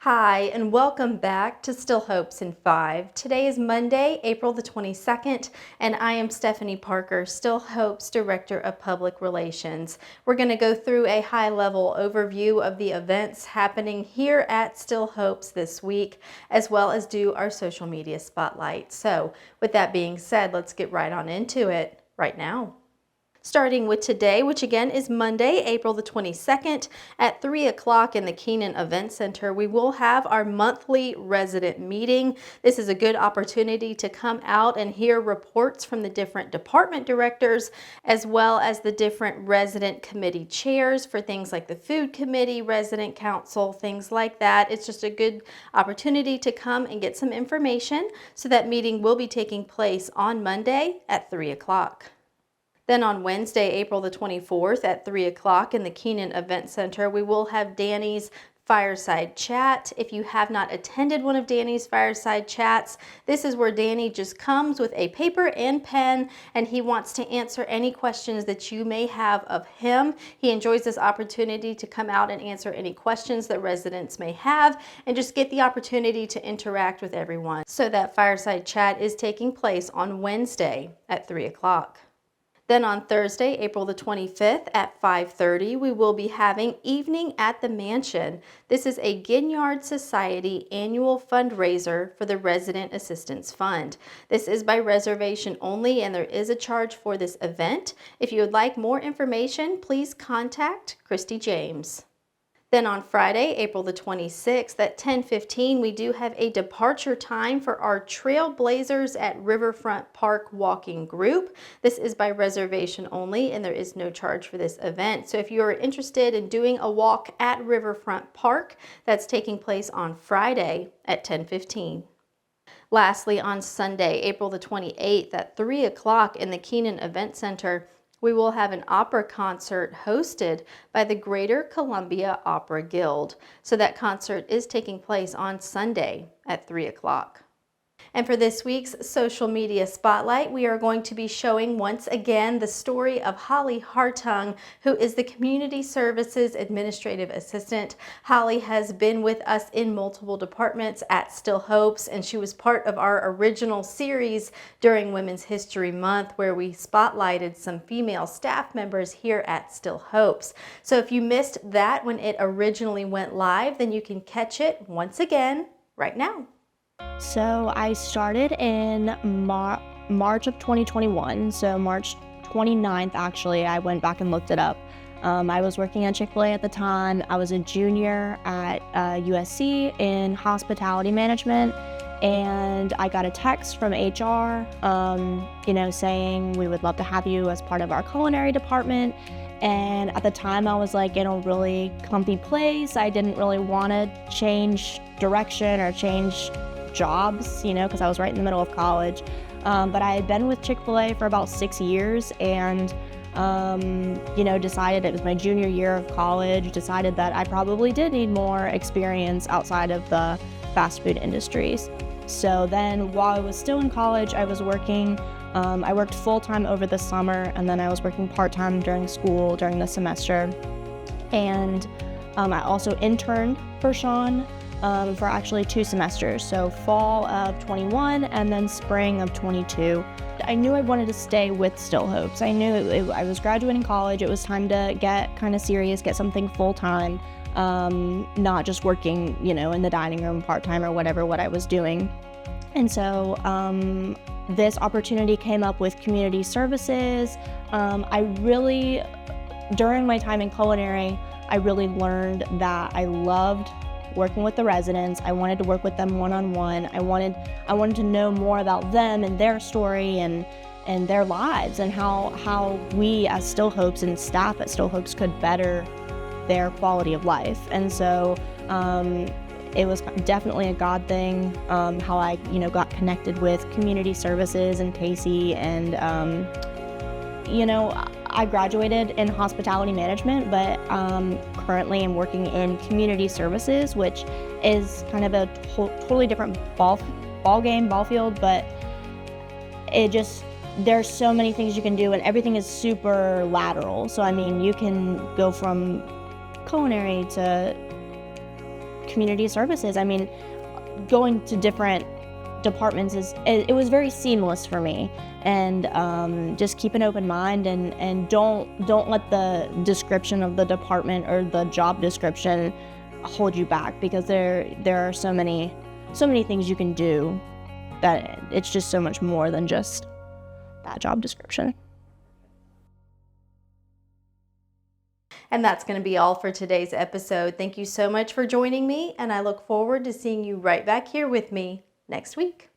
Hi, and welcome back to Still Hopes in 5. Today is Monday, April the 22nd, and I am Stephanie Parker, Still Hopes Director of Public Relations. We're going to go through a high-level overview of the events happening here at Still Hopes this week, as well as do our social media spotlight. So, with that being said, let's get right on into it right now. Starting with today, which again is Monday, April the 22nd at 3 o'clock in the Keenan Event Center, we will have our monthly resident meeting. This is a good opportunity to come out and hear reports from the different department directors, as well as the different resident committee chairs for things like the food committee, resident council, things like that. It's just a good opportunity to come and get some information. So that meeting will be taking place on Monday at 3 o'clock. Then on Wednesday, April the 24th at 3 o'clock in the Keenan Event Center, we will have Danny's Fireside Chat. If you have not attended one of Danny's Fireside Chats, this is where Danny just comes with a paper and pen, and he wants to answer any questions that you may have of him. He enjoys this opportunity to come out and answer any questions that residents may have and just get the opportunity to interact with everyone. So that Fireside Chat is taking place on Wednesday at 3 o'clock. Then on Thursday, April the 25th at 5:30, we will be having Evening at the Mansion. This is a Ginyard Society annual fundraiser for the Resident Assistance Fund. This is by reservation only, and there is a charge for this event. If you would like more information, please contact Christy James. Then on Friday, April the 26th at 10:15, we do have a departure time for our Trailblazers at Riverfront Park walking group. This is by reservation only, and there is no charge for this event. So if you are interested in doing a walk at Riverfront Park, that's taking place on Friday at 10:15. Lastly, on Sunday, April the 28th at 3 o'clock in the Keenan Event Center, we will have an opera concert hosted by the Greater Columbia Opera Guild. So that concert is taking place on Sunday at 3 o'clock. And for this week's social media spotlight, we are going to be showing once again the story of Holly Hartung, who is the Community Services Administrative Assistant. Holly has been with us in multiple departments at Still Hopes, and she was part of our original series during Women's History Month, where we spotlighted some female staff members here at Still Hopes. So if you missed that when it originally went live, then you can catch it once again right now. So I started in March of 2021, so March 29th actually, I went back and looked it up. I was working at Chick-fil-A at the time. I was a junior at USC in hospitality management, and I got a text from HR, saying we would love to have you as part of our culinary department. And at the time I was like in a really comfy place. I didn't really want to change direction or change jobs, because I was right in the middle of college. But I had been with Chick-fil-A for about 6 years, and decided it was my junior year of college, decided that I probably did need more experience outside of the fast food industries. So then while I was still in college, I was working. I worked full-time over the summer, and then I was working part-time during school during the semester. And I also interned for Sean for actually 2 semesters, so fall of 21 and then spring of 22. I knew I wanted to stay with Still Hopes. I knew I was graduating college. It was time to get kind of serious, get something full-time, not just working, in the dining room part-time or what I was doing. And so this opportunity came up with community services. During my time in culinary, I really learned that I loved working with the residents. I wanted to work with them one-on-one. I wanted to know more about them and their story and their lives, and how we as Still Hopes and staff at Still Hopes could better their quality of life. And so it was definitely a God thing, how I got connected with community services and Casey, and I graduated in hospitality management, but currently I'm working in community services, which is kind of a totally different ball field, but there's so many things you can do, and everything is super lateral. So I mean, you can go from culinary to community services. I mean, going to different departments it was very seamless for me. And just keep an open mind, and don't let the description of the department or the job description hold you back, because there are so many things you can do that it's just so much more than just that job description. And that's going to be all for today's episode. Thank you so much for joining me, and I look forward to seeing you right back here with me next week.